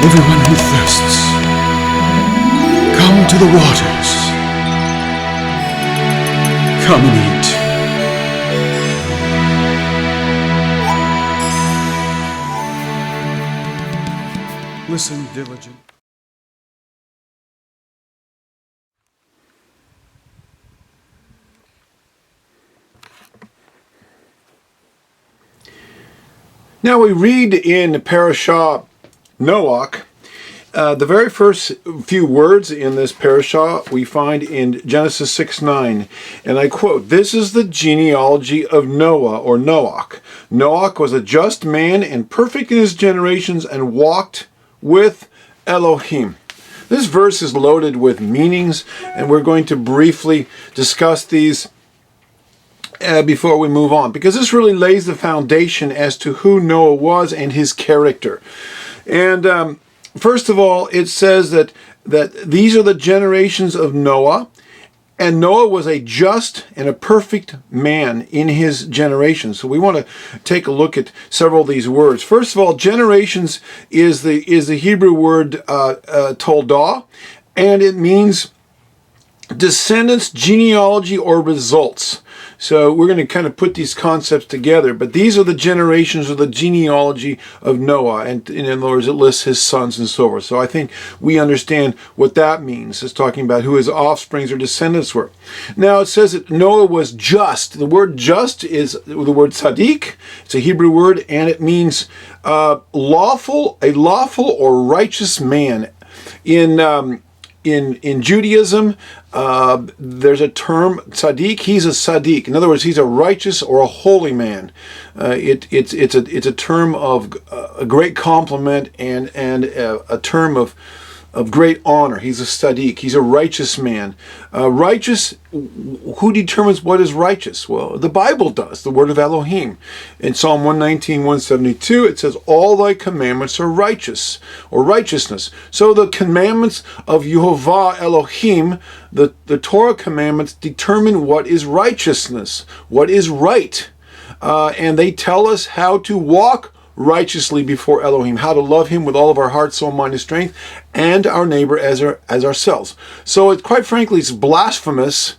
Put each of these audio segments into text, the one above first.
Everyone who thirsts, come to the waters. Come and eat. Listen diligent. Now we read in Parashah Noah, the very first few words in this parashah we find in Genesis 6:9, and I quote, "This is the genealogy of Noah," or Noah. "Noah was a just man and perfect in his generations and walked with Elohim." This verse is loaded with meanings, and we're going to briefly discuss these before we move on, because this really lays the foundation as to who Noah was and his character. And first of all, it says that these are the generations of Noah, and Noah was a just and a perfect man in his generations. So we want to take a look at several of these words. First of all, generations is the Hebrew word toldah, and it means descendants, genealogy, or results. So we're going to kind of put these concepts together, but these are the generations or the genealogy of Noah, and in other words, it lists his sons and so forth. So I think we understand what that means. It's talking about who his offsprings or descendants were. Now it says that Noah was just. The word just is the word tzaddik. It's a Hebrew word, and it means a lawful or righteous man. In Judaism, there's a term, tzaddik. He's a tzaddik. In other words, he's a righteous or a holy man. It's a term of a great compliment and a term of great honor. He's a tzaddik. He's a righteous man. Righteous, who determines what is righteous? Well, the Bible does, the word of Elohim. In Psalm 119, 172, it says, "All thy commandments are righteous," or righteousness. So the commandments of Yehovah Elohim, the Torah commandments, determine what is righteousness, what is right. And they tell us how to walk righteously before Elohim, how to love him with all of our heart, soul, mind, and strength, and our neighbor as ourselves. So quite frankly, it's blasphemous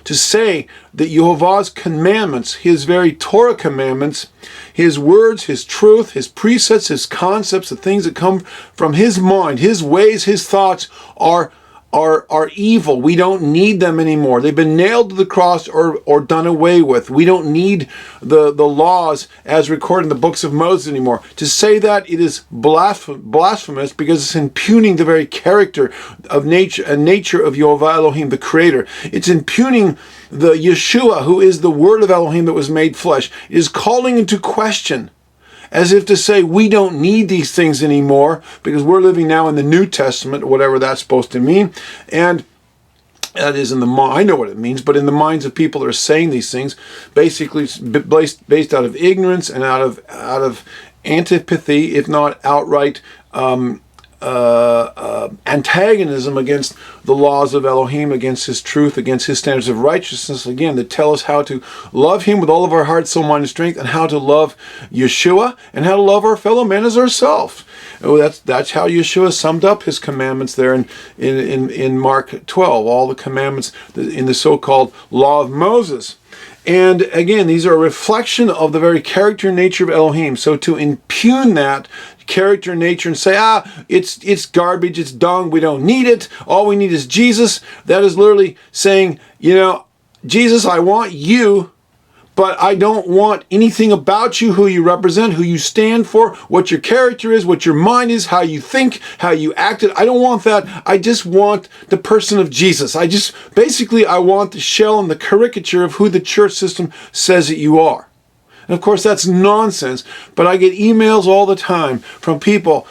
to say that Yehovah's commandments, his very Torah commandments, his words, his truth, his precepts, his concepts, the things that come from his mind, his ways, his thoughts are evil. We don't need them anymore. They've been nailed to the cross or done away with. We don't need the laws as recorded in the books of Moses anymore. To say that, it is blasphemous, because it's impugning the very character of nature of Yehovah Elohim, the Creator. It's impugning the Yeshua, who is the Word of Elohim that was made flesh. It is calling into question, as if to say we don't need these things anymore because we're living now in the New Testament, whatever that's supposed to mean. And that is I know what it means, but in the minds of people that are saying these things, basically it's based out of ignorance and out of antipathy, if not outright antagonism against the laws of Elohim, against his truth, against his standards of righteousness, again, that tell us how to love him with all of our heart, soul, mind, and strength, and how to love Yeshua, and how to love our fellow man as ourselves. That's how Yeshua summed up his commandments there in Mark 12, all the commandments in the so-called Law of Moses. And again, these are a reflection of the very character and nature of Elohim. So to impugn that character and nature and say, it's garbage, it's dung, we don't need it, all we need is Jesus, that is literally saying, Jesus, I want you, but I don't want anything about you, who you represent, who you stand for, what your character is, what your mind is, how you think, how you acted. I don't want that. I just want the person of Jesus. I want the shell and the caricature of who the church system says that you are. And of course, that's nonsense, but I get emails all the time from people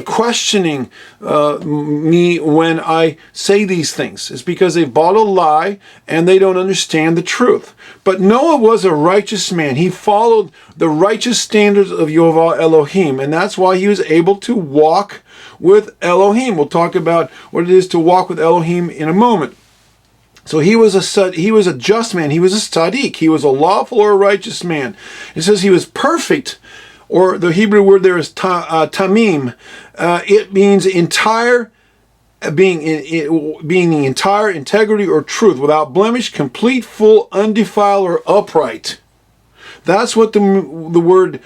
questioning me when I say these things. It's because they've bought a lie and they don't understand the truth. But Noah was a righteous man. He followed the righteous standards of Yehovah Elohim, and that's why he was able to walk with Elohim. We'll talk about what it is to walk with Elohim in a moment. So he was a just man. He was a tzaddik. He was a lawful or a righteous man. It says he was perfect or the Hebrew word there is tamim. It means entire, being the entire integrity or truth, without blemish, complete, full, undefiled, or upright. That's what the word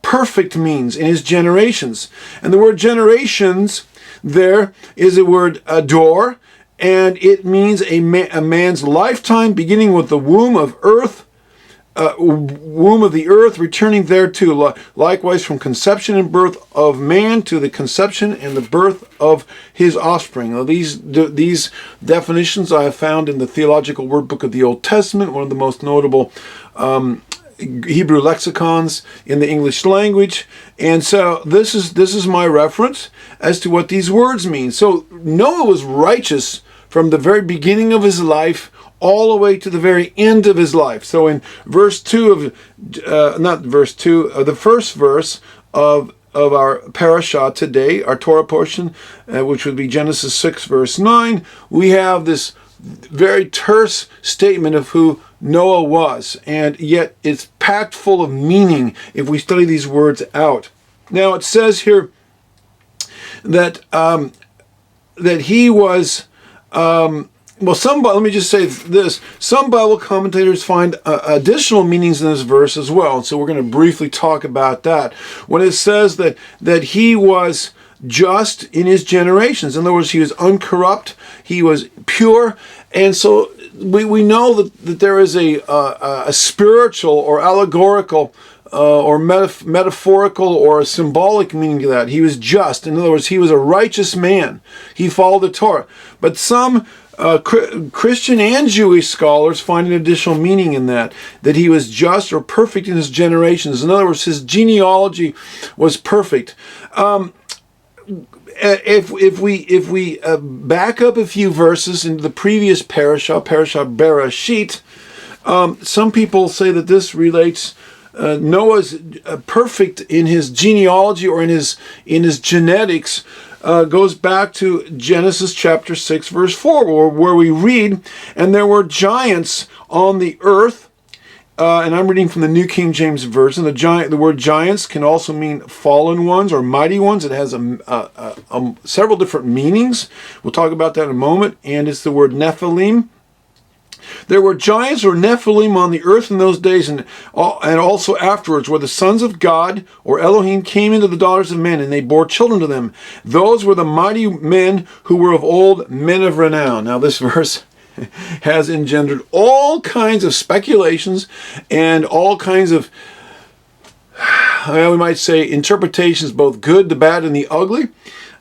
perfect means in his generations. And the word generations there is the word ador, and it means a man's lifetime, beginning with the womb of the earth, returning thereto, likewise from conception and birth of man to the conception and the birth of his offspring. Now, these definitions I have found in the Theological Word Book of the Old Testament, one of the most notable Hebrew lexicons in the English language. And so this is my reference as to what these words mean. So Noah was righteous from the very beginning of his life all the way to the very end of his life. So in verse 2 of the first verse of our parashah today, our Torah portion, which would be Genesis 6 verse 9, we have this very terse statement of who Noah was, and yet it's packed full of meaning if we study these words out. Now it says here that he was let me just say this. Some Bible commentators find additional meanings in this verse as well. And so we're going to briefly talk about that. When it says that he was just in his generations. In other words, he was uncorrupt. He was pure. And so we know that there is a spiritual or allegorical or metaphorical or a symbolic meaning to that. He was just. In other words, he was a righteous man. He followed the Torah. But some Christian and Jewish scholars find an additional meaning in that he was just or perfect in his generations. In other words, his genealogy was perfect. If we back up a few verses into the previous parashah Bereshit, some people say that this relates Noah's perfect in his genealogy or in his genetics. Goes back to Genesis chapter 6 verse 4 where we read, and there were giants on the earth, and I'm reading from the New King James Version. The word giants can also mean fallen ones or mighty ones. It has several different meanings. We'll talk about that in a moment. And it's the word Nephilim. There were giants or Nephilim on the earth in those days and also afterwards, where the sons of God or Elohim came into the daughters of men, and they bore children to them. Those were the mighty men who were of old, men of renown. Now this verse has engendered all kinds of speculations and all kinds of, we might say, interpretations, both good, the bad, and the ugly.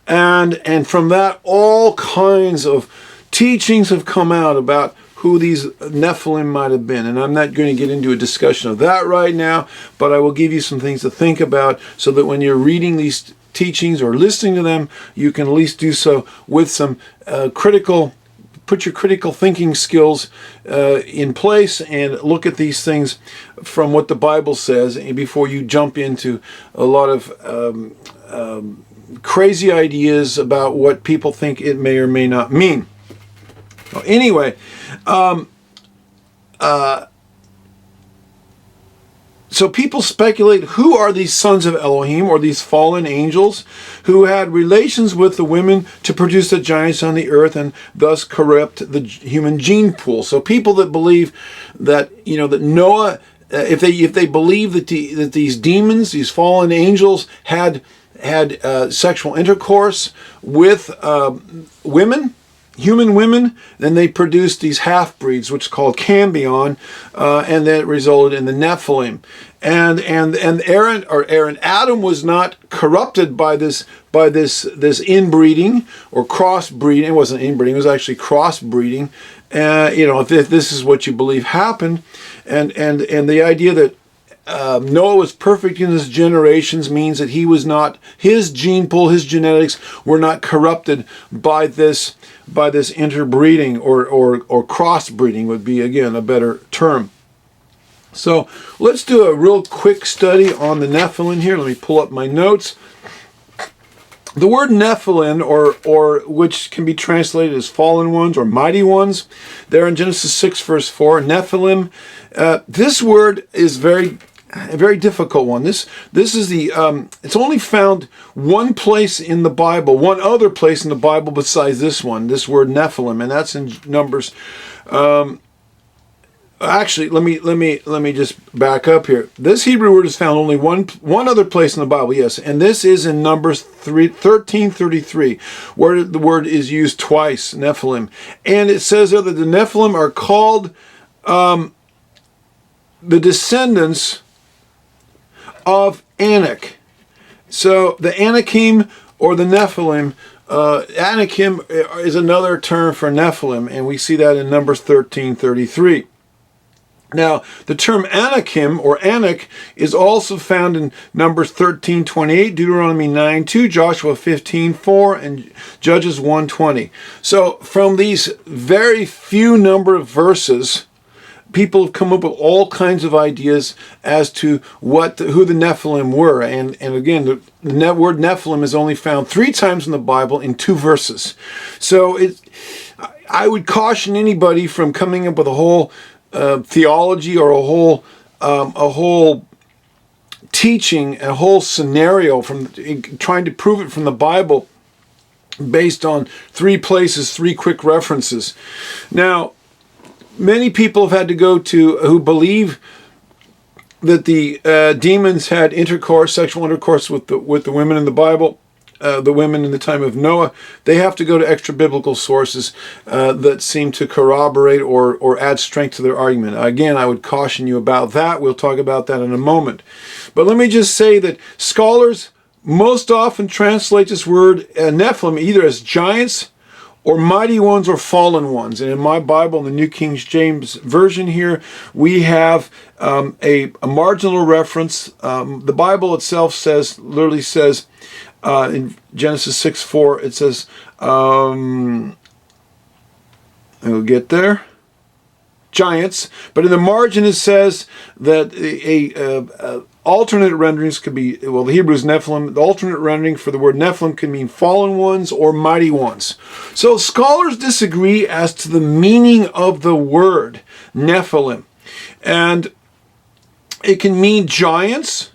And from that, all kinds of teachings have come out about who these Nephilim might have been. And I'm not going to get into a discussion of that right now, but I will give you some things to think about so that when you're reading these teachings or listening to them, you can at least do so with some put your critical thinking skills in place and look at these things from what the Bible says before you jump into a lot of crazy ideas about what people think it may or may not mean. Well, anyway, so people speculate, who are these sons of Elohim, or these fallen angels who had relations with the women to produce the giants on the earth and thus corrupt the human gene pool? So people that believe that, that Noah, if they believe that these demons, these fallen angels, had sexual intercourse with women, human women, then they produced these half-breeds, which is called cambion, and then it resulted in the Nephilim. And Adam was not corrupted by this inbreeding or crossbreeding. It wasn't inbreeding; it was actually crossbreeding. If this is what you believe happened, and the idea that Noah was perfect in his generations means that he was not, his gene pool, his genetics were not corrupted by this interbreeding or crossbreeding would be, again, a better term. So let's do a real quick study on the Nephilim here. Let me pull up my notes. The word Nephilim, or which can be translated as fallen ones or mighty ones, there in Genesis 6 verse 4, Nephilim. This word is very a very difficult one. This is the it's only found one place in the Bible, one other place in the Bible besides this one, this word Nephilim, and that's in Numbers. Actually, let me just back up here. This Hebrew word is found only one other place in the Bible, yes, and this is in Numbers 13:33, where the word is used twice, Nephilim, and it says there that the Nephilim are called the descendants of Anak. So the Anakim or the Nephilim, Anakim is another term for Nephilim, and we see that in Numbers 13:33. Now, the term Anakim or Anak is also found in Numbers 13:28, Deuteronomy 9:2, Joshua 15:4, and Judges 1:20. So from these very few number of verses, people have come up with all kinds of ideas as to who the Nephilim were. And again, the word Nephilim is only found 3 times in the Bible in 2 verses. So I would caution anybody from coming up with a whole theology or a whole teaching, a whole scenario from trying to prove it from the Bible based on 3 places, 3 quick references. Now, many people have had to go to who believe that the demons had sexual intercourse with the women in the Bible, the women in the time of Noah. They have to go to extra biblical sources that seem to corroborate or add strength to their argument. Again, I would caution you about that. We'll talk about that in a moment. But let me just say that scholars most often translate this word Nephilim either as giants or mighty ones or fallen ones. And in my Bible, in the New King James Version here, we have a marginal reference. The Bible itself literally says, in Genesis 6:4, it says, I'll get there, giants. But in the margin it says that alternate renderings could be, well, the Hebrew is Nephilim. The alternate rendering for the word Nephilim can mean fallen ones or mighty ones. So scholars disagree as to the meaning of the word Nephilim. And it can mean giants,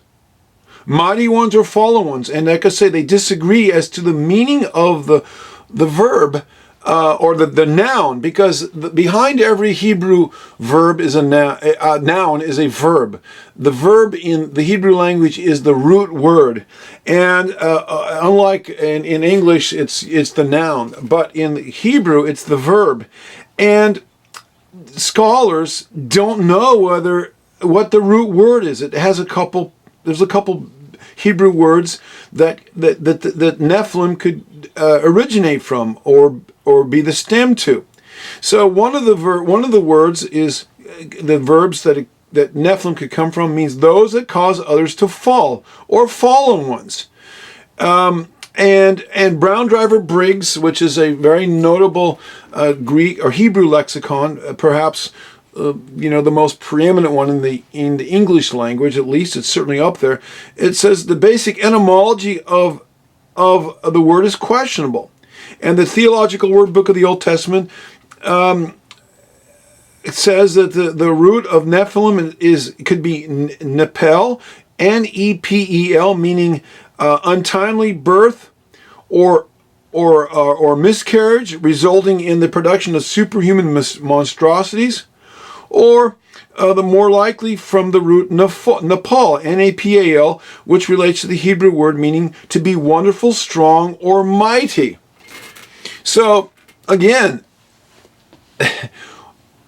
mighty ones, or fallen ones. And like I say, they disagree as to the meaning of the verb or the noun, because behind every Hebrew verb is a noun is a verb. The verb in the Hebrew language is the root word, and unlike in English, it's the noun, but in Hebrew it's the verb. And scholars don't know what the root word is. It has there's a couple Hebrew words that Nephilim could originate from or be the stem to. So one of the words is the verbs that Nephilim could come from means those that cause others to fall, or fallen ones. And Brown Driver Briggs, which is a very notable Greek or Hebrew lexicon, perhaps the most preeminent one in the English language, at least it's certainly up there. It says the basic etymology of the word is questionable. And the Theological Word Book of the Old Testament, it says that the root of Nephilim could be nepel, Nepel, meaning untimely birth or miscarriage, resulting in the production of superhuman monstrosities, or the more likely from the root Nepal, Napal, which relates to the Hebrew word meaning to be wonderful, strong, or mighty. So, again,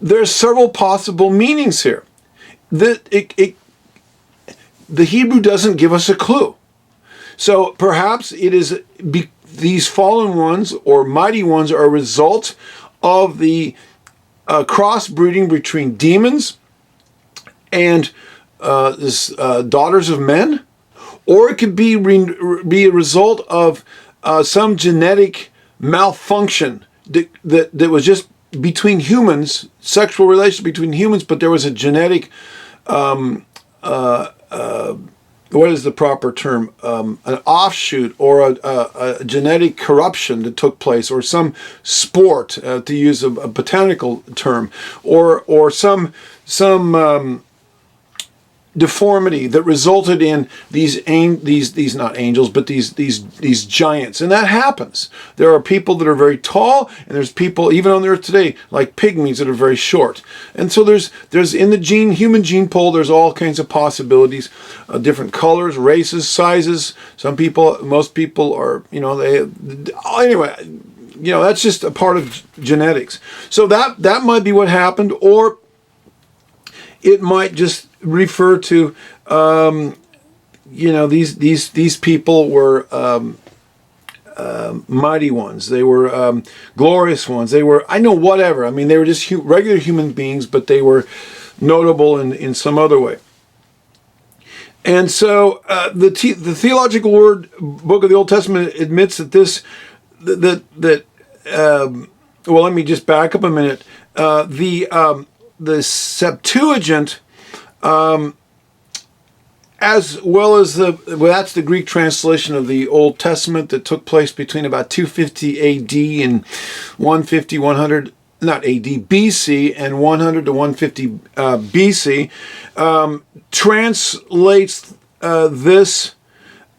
there's several possible meanings here. The Hebrew doesn't give us a clue. So perhaps it is these fallen ones or mighty ones are a result of the crossbreeding between demons and daughters of men, or it could be a result of some genetic malfunction that was just between humans, sexual relations between humans, but there was a genetic, what is the proper term? An offshoot or a genetic corruption that took place, or some sport, to use a botanical term, or some deformity that resulted in these not angels, but these giants. And that happens. There are people that are very tall, and there's people even on the earth today like pygmies that are very short. And so there's in the human gene pool, there's all kinds of possibilities, different colors, races, sizes. Most people are, anyway, that's just a part of genetics. So that might be what happened, or it might just refer to, these people were mighty ones. They were glorious ones. They were, whatever. I mean, they were just regular human beings, but they were notable in some other way. And so the theological book of the Old Testament admits that well, let me just back up a minute. The Septuagint, as well as that's the Greek translation of the Old Testament that took place between about 250 AD and 150, 100, not AD, BC, and 100 to 150 BC, translates this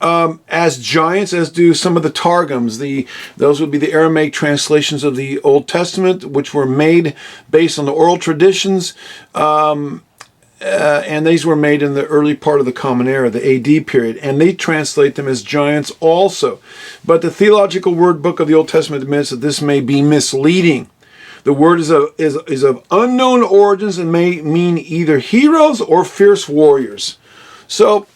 as giants, as do some of the Targums. Those would be the Aramaic translations of the Old Testament, which were made based on the oral traditions, and these were made in the early part of the Common Era, the AD period, and they translate them as giants also. But the Theological Word Book of the Old Testament admits that this may be misleading. The word is of unknown origins and may mean either heroes or fierce warriors. So,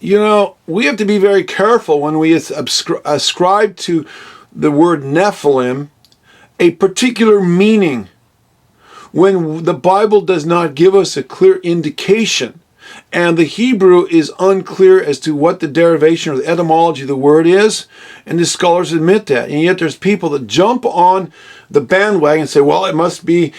we have to be very careful when we ascribe to the word Nephilim a particular meaning when the Bible does not give us a clear indication, and the Hebrew is unclear as to what the derivation or the etymology of the word is, and the scholars admit that. And yet there's people that jump on the bandwagon and say, well, it must be,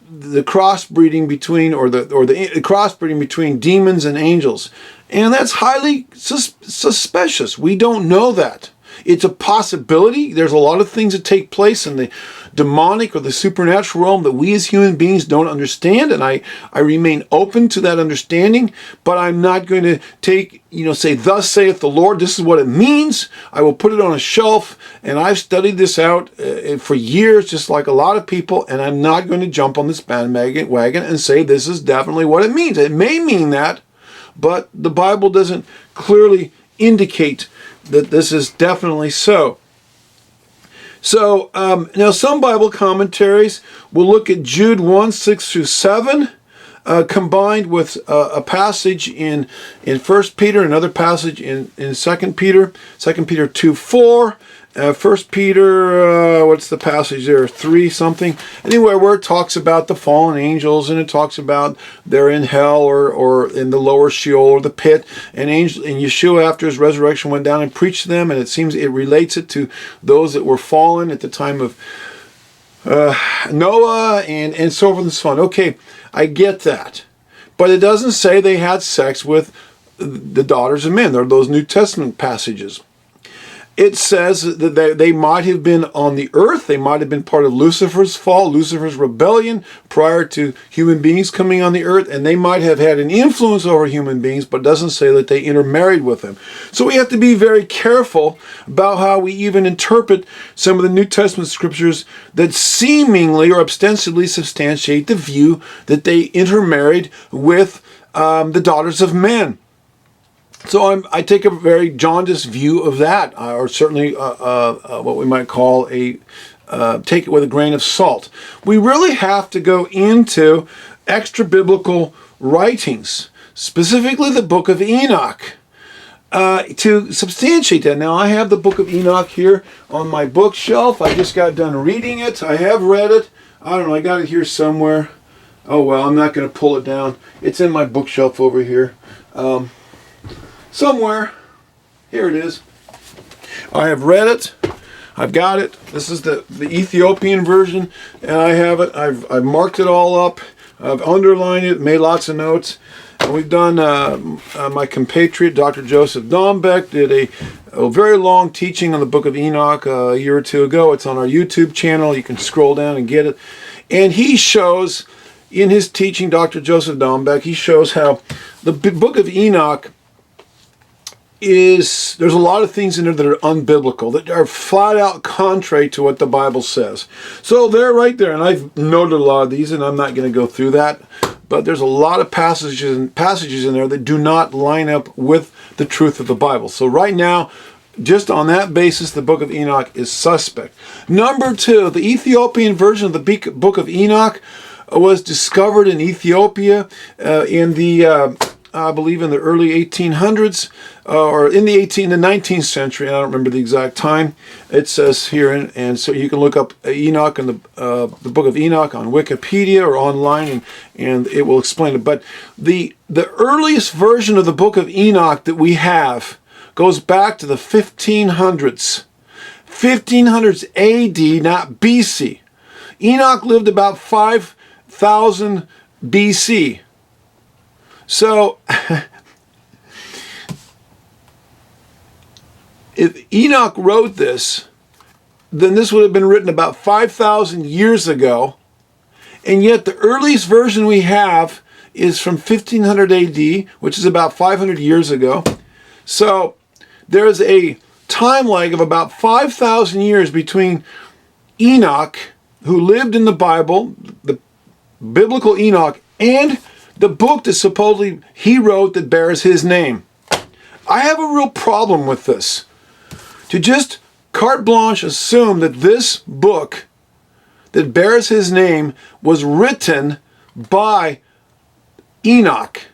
the crossbreeding between the crossbreeding between demons and angels. And that's highly suspicious. We don't know that. It's a possibility. There's a lot of things that take place in the demonic or the supernatural realm that we as human beings don't understand, and I remain open to that understanding, but I'm not going to say, thus saith the Lord, this is what it means. I will put it on a shelf, and I've studied this out for years, just like a lot of people, and I'm not going to jump on this bandwagon and say this is definitely what it means. It may mean that, but the Bible doesn't clearly indicate that this is definitely so. So now some Bible commentaries will look at Jude 1, 6 through 7, combined with a passage in 1 Peter, another passage in 2 Peter, 2 Peter 2, 4, 1 Peter, what's the passage there, 3 something, anywhere where it talks about the fallen angels, and it talks about they're in hell or in the lower Sheol or the pit, and Yeshua after his resurrection went down and preached to them, and it seems it relates it to those that were fallen at the time of Noah and so forth and so on. Okay, I get that, but it doesn't say they had sex with the daughters of men. There are those New Testament passages. It says that they might have been on the earth. They might have been part of Lucifer's fall, Lucifer's rebellion prior to human beings coming on the earth, and they might have had an influence over human beings, but it doesn't say that they intermarried with them. So we have to be very careful about how we even interpret some of the New Testament scriptures that seemingly or ostensibly substantiate the view that they intermarried with the daughters of men. So I take a very jaundiced view of that, or certainly what we might call take it with a grain of salt. We really have to go into extra-biblical writings, specifically the Book of Enoch, to substantiate that. Now, I have the Book of Enoch here on my bookshelf. I just got done reading it. I have read it. I don't know, I got it here somewhere. Oh, well, I'm not going to pull it down. It's in my bookshelf over here. Somewhere. Here it is. I have read it. I've got it. This is the Ethiopian version, and I have it. I've marked it all up. I've underlined it, made lots of notes. And we've done, my compatriot, Dr. Joseph Dombeck, did a very long teaching on the Book of Enoch a year or two ago. It's on our YouTube channel. You can scroll down and get it. And he shows in his teaching, Dr. Joseph Dombeck, he shows how the Book of Enoch there's a lot of things in there that are unbiblical, that are flat out contrary to what the Bible says. So they're right there, and I've noted a lot of these, and I'm not going to go through that, but there's a lot of passages in there that do not line up with the truth of the Bible. So right now, just on that basis, the Book of Enoch is suspect. Number two, the Ethiopian version of the Book of Enoch was discovered in Ethiopia in the I believe in the early 1800s, or in the 19th century. I don't remember the exact time. It says here, and so you can look up Enoch and the Book of Enoch on Wikipedia or online, and it will explain it. But the earliest version of the Book of Enoch that we have goes back to the 1500s. 1500s AD, not BC. Enoch lived about 5,000 BC. So, if Enoch wrote this, then this would have been written about 5,000 years ago, and yet the earliest version we have is from 1500 AD, which is about 500 years ago. So, there's a time lag of about 5,000 years between Enoch, who lived in the Bible, the biblical Enoch, and the book that supposedly he wrote that bears his name. I have a real problem with this. To just carte blanche assume that this book that bears his name was written by Enoch,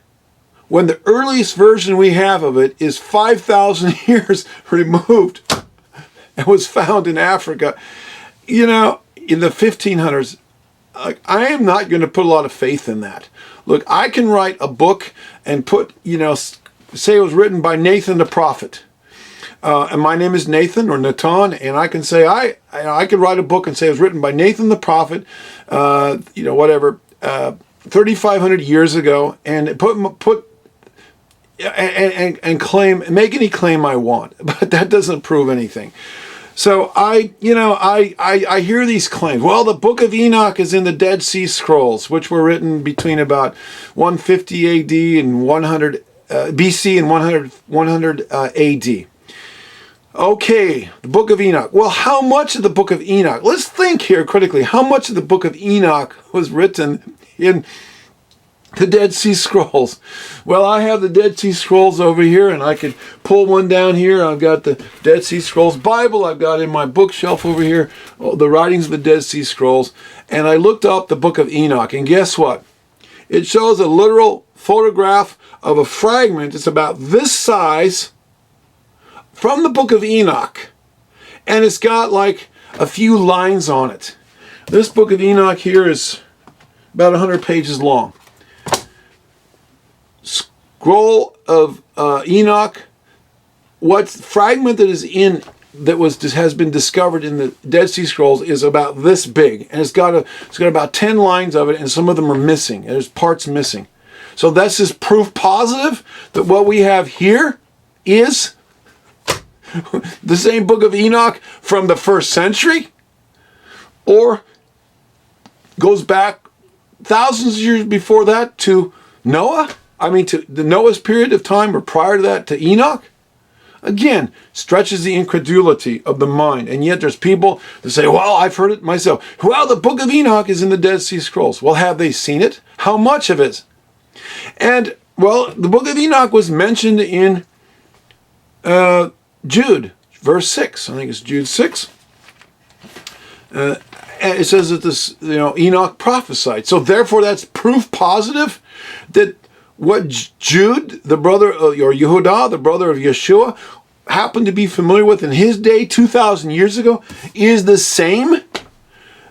when the earliest version we have of it is 5,000 years removed and was found in Africa, in the 1500s. I am not going to put a lot of faith in that. Look, I can write a book and put, say it was written by Nathan the prophet. And my name is Nathan or Natan, and I can say, I could write a book and say it was written by Nathan the prophet, 3,500 years ago, and claim, make any claim I want, but that doesn't prove anything. So I hear these claims. Well, the Book of Enoch is in the Dead Sea Scrolls, which were written between about 150 AD and 100 BC and 100 AD. Okay, the Book of Enoch. Well, how much of the Book of Enoch? Let's think here critically. How much of the Book of Enoch was written in the Dead Sea Scrolls? Well, I have the Dead Sea Scrolls over here, and I could pull one down here. I've got the Dead Sea Scrolls Bible. I've got in my bookshelf over here the writings of the Dead Sea Scrolls, and I looked up the Book of Enoch, and guess what? It shows a literal photograph of a fragment. It's about this size from the Book of Enoch, and it's got like a few lines on it. This Book of Enoch here is about 100 pages long. Scroll of Enoch, what fragment that is in has been discovered in the Dead Sea Scrolls is about this big, and it's got about 10 lines of it, and some of them are missing, and there's parts missing. So that's just proof positive that what we have here is the same Book of Enoch from the 1st century, or goes back thousands of years before that to Noah. To the Noah's period of time, or prior to that to Enoch. Again, stretches the incredulity of the mind. And yet there's people that say, well, I've heard it myself. Well, the Book of Enoch is in the Dead Sea Scrolls. Well, have they seen it? How much of it? And, well, the Book of Enoch was mentioned in Jude, verse 6. I think it's Jude 6. And it says that Enoch prophesied. So therefore that's proof positive that what Jude, the brother of, or Yehudah, the brother of Yeshua, happened to be familiar with in his day 2,000 years ago, is the same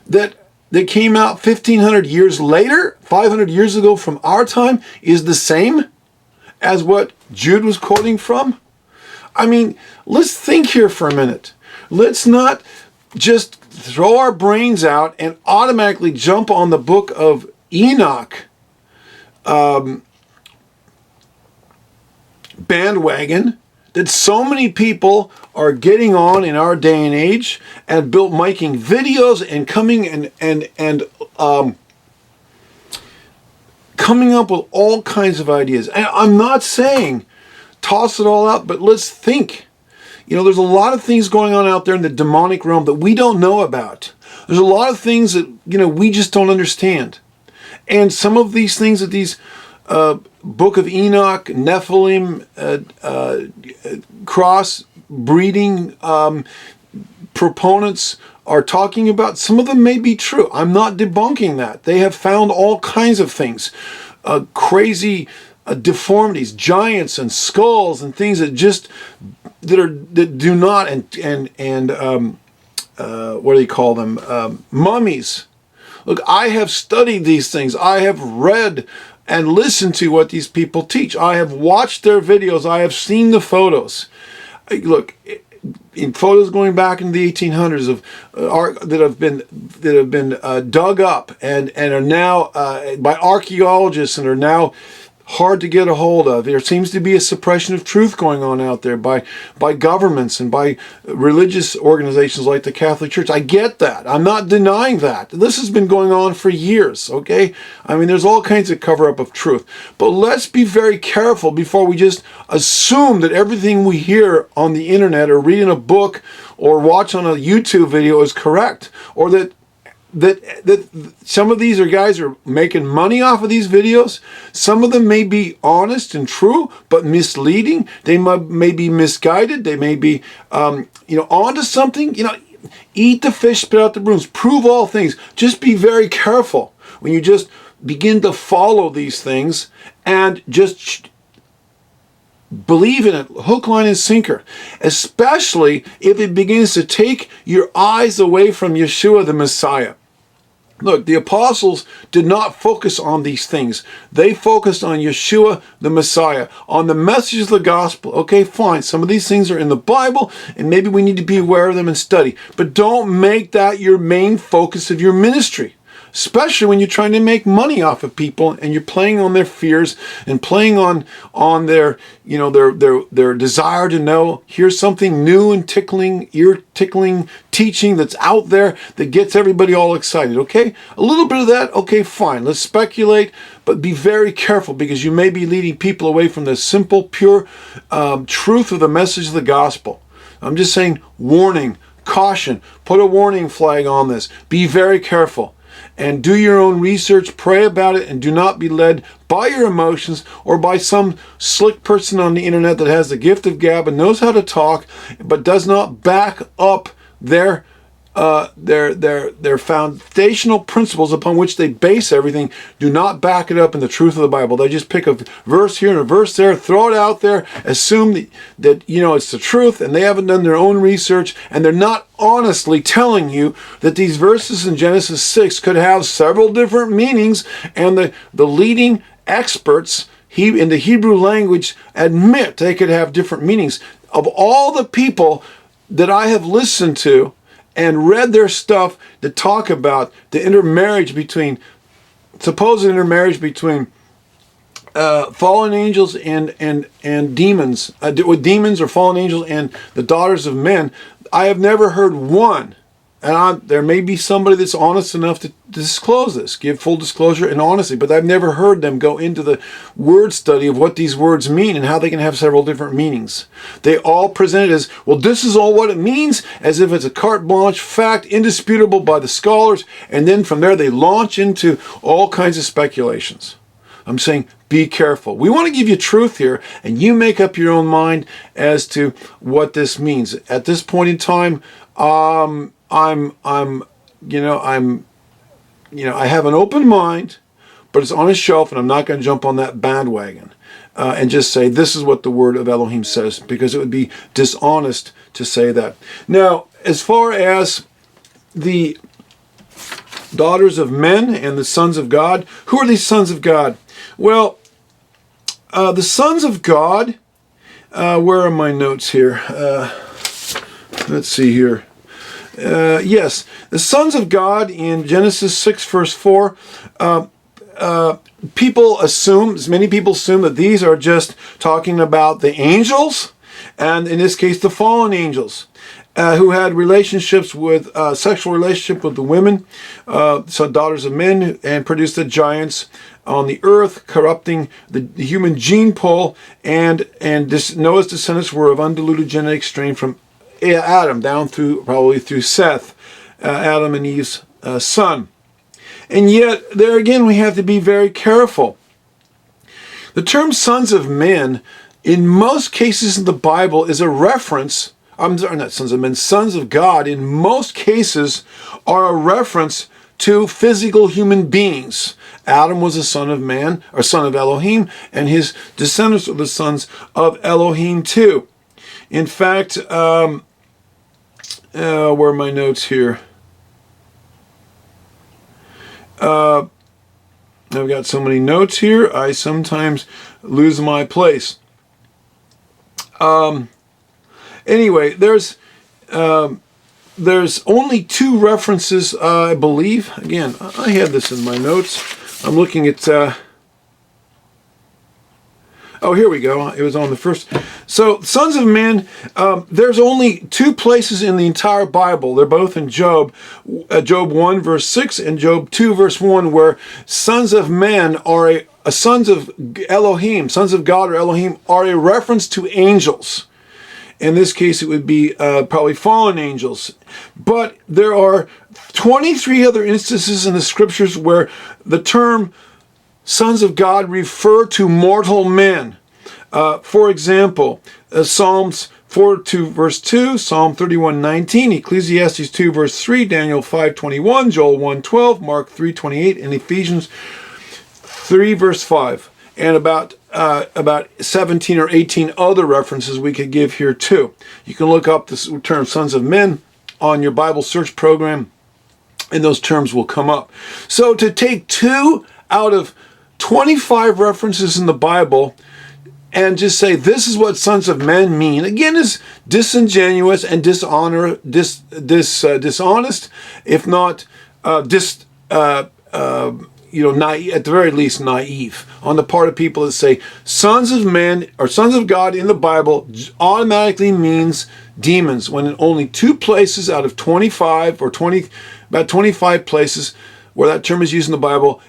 that came out 1,500 years later, 500 years ago from our time, is the same as what Jude was quoting from? Let's think here for a minute. Let's not just throw our brains out and automatically jump on the Book of Enoch bandwagon that so many people are getting on in our day and age, and making videos and coming and coming up with all kinds of ideas. And I'm not saying toss it all out, but let's think. There's a lot of things going on out there in the demonic realm that we don't know about. There's a lot of things that, we just don't understand. And some of these things that these Book of Enoch, Nephilim, cross-breeding proponents are talking about, some of them may be true. I'm not debunking that. They have found all kinds of things, crazy deformities, giants and skulls and things that do not, what do you call them? Mummies. Look, I have studied these things. I have read and listened to what these people teach. I have watched their videos. I have seen the photos. Look, in photos going back into the 1800s of that have been dug up and are now by archaeologists and are now hard to get a hold of. There seems to be a suppression of truth going on out there by governments and by religious organizations like the Catholic Church. I get that. I'm not denying that. This has been going on for years, okay? I mean, there's all kinds of cover-up of truth. But let's be very careful before we just assume that everything we hear on the internet or read in a book or watch on a YouTube video is correct, or that some of these guys are making money off of these videos. Some of them may be honest and true, but misleading. They may be misguided. They may be, onto something. Eat the fish, spit out the brooms. Prove all things. Just be very careful when you just begin to follow these things and just believe in it, hook, line, and sinker. Especially if it begins to take your eyes away from Yeshua the Messiah. Look, the apostles did not focus on these things. They focused on Yeshua, the Messiah, on the message of the gospel. Okay, fine. Some of these things are in the Bible, and maybe we need to be aware of them and study. But don't make that your main focus of your ministry. Especially when you're trying to make money off of people and you're playing on their fears and playing on their, their desire to know. Here's something new and ear-tickling teaching that's out there that gets everybody all excited, okay? A little bit of that, okay, fine. Let's speculate, but be very careful because you may be leading people away from the simple, pure truth of the message of the gospel. I'm just saying, warning, caution, put a warning flag on this. Be very careful. And do your own research, pray about it, and do not be led by your emotions or by some slick person on the internet that has the gift of gab and knows how to talk, but does not back up their foundational principles upon which they base everything. Do not back it up in the truth of the Bible. They just pick a verse here and a verse there, throw it out there, assume that it's the truth, and they haven't done their own research, and they're not honestly telling you that these verses in Genesis 6 could have several different meanings, and the leading experts in the Hebrew language admit they could have different meanings. Of all the people that I have listened to and read their stuff that talk about the supposed intermarriage between fallen angels and demons, with demons or fallen angels and the daughters of men, I have never heard one. And there may be somebody that's honest enough to disclose this, give full disclosure and honesty, but I've never heard them go into the word study of what these words mean and how they can have several different meanings. They all present it as, well, this is all what it means, as if it's a carte blanche fact, indisputable by the scholars, and then from there they launch into all kinds of speculations. I'm saying, be careful. We want to give you truth here, and you make up your own mind as to what this means. At this point in time, I have an open mind, but it's on a shelf, and I'm not going to jump on that bandwagon and just say this is what the word of Elohim says, because it would be dishonest to say that. Now, as far as the daughters of men and the sons of God, who are these sons of God? Well, the sons of God, where are my notes here? Let's see here. Yes, the sons of God in Genesis 6 verse 4, many people assume that these are just talking about the angels, and in this case the fallen angels, who had relationships with, sexual relationship with the women, so daughters of men, and produced the giants, on the earth, corrupting the human gene pool, and Noah's descendants were of undiluted genetic strain from Adam down probably through Seth, Adam and Eve's son. And yet, there again, we have to be very careful. The term sons of men, in most cases in the Bible, is a reference, I'm sorry, not sons of men, sons of God, in most cases are a reference to physical human beings. Adam was a son of man, or son of Elohim, and his descendants are the sons of Elohim too. In fact, where are my notes here? I've got so many notes here, I sometimes lose my place. Anyway, there's only two references, I believe. Again, I had this in my notes. I'm looking at... oh, here we go. It was on the first. So, sons of men, there's only two places in the entire Bible. They're both in Job. Job 1, verse 6, and Job 2, verse 1, where sons of men are sons of Elohim, sons of God or Elohim, are a reference to angels. In this case, it would be probably fallen angels. But there are 23 other instances in the scriptures where the term sons of God refer to mortal men. For example, Psalms 4:2 verse 2, Psalm 31:19, Ecclesiastes 2 verse 3, Daniel 5:21, Joel 1:12, Mark 3:28, and Ephesians 3 verse 5. And about 17 or 18 other references we could give here too. You can look up the term sons of men on your Bible search program, and those terms will come up. So to take 2 out of 25 references in the Bible and just say this is what sons of men mean, again, is disingenuous and dishonest, if not naive, at the very least naive, on the part of people that say sons of men or sons of God in the Bible automatically means demons, when in only 2 places out of 25 or about 25 places where that term is used in the Bible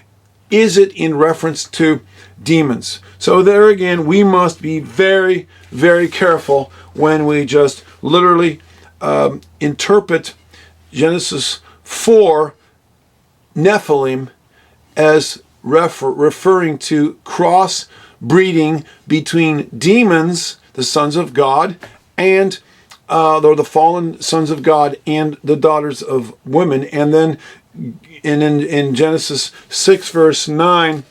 is it in reference to demons. So there again, we must be very, very careful when we just literally interpret Genesis 4 Nephilim as referring to cross-breeding between demons, the sons of God, and the fallen sons of God and the daughters of women. And then in Genesis 6 verse 9,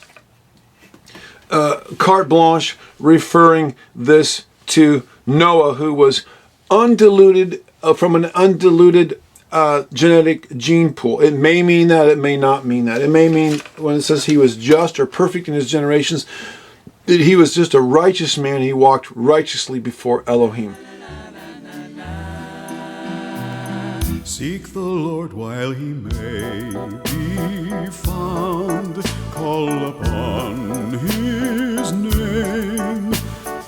carte blanche, referring this to Noah, who was undiluted, from an undiluted genetic gene pool. It may mean that, it may not mean that. It may mean, when it says he was just or perfect in his generations, that he was just a righteous man. He walked righteously before Elohim. Seek the Lord while he may be found. Call upon his name.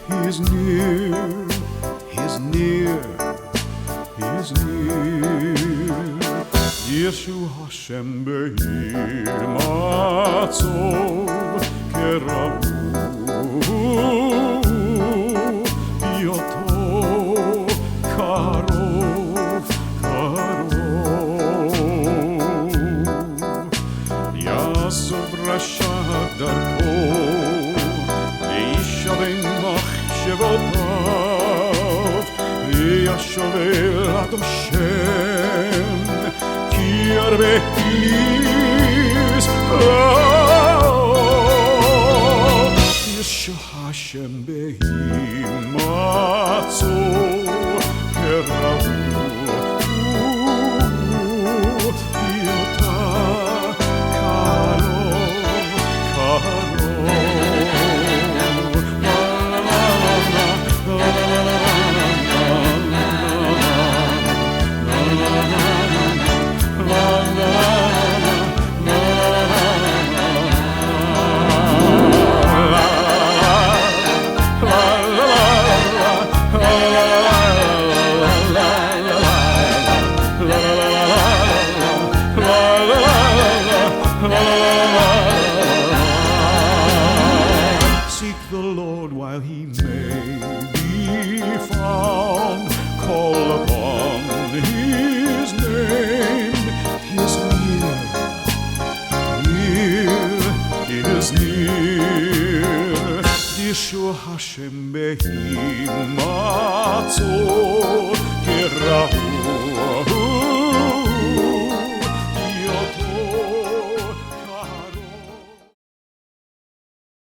He is near, he is near, he is near. Yeshu Hashem Behir Matzov Kerabu Yoto Karov Karov Yasov Rashad Darko Leishavim Machshevotav Yashovel Adom Shem Yarbe is Yeshu Hashem Behim Matzo Keravu Yota Karo Seek the Lord while he may be found. Call upon his name. He is near, he is near. Yeshua Hashem behimatzo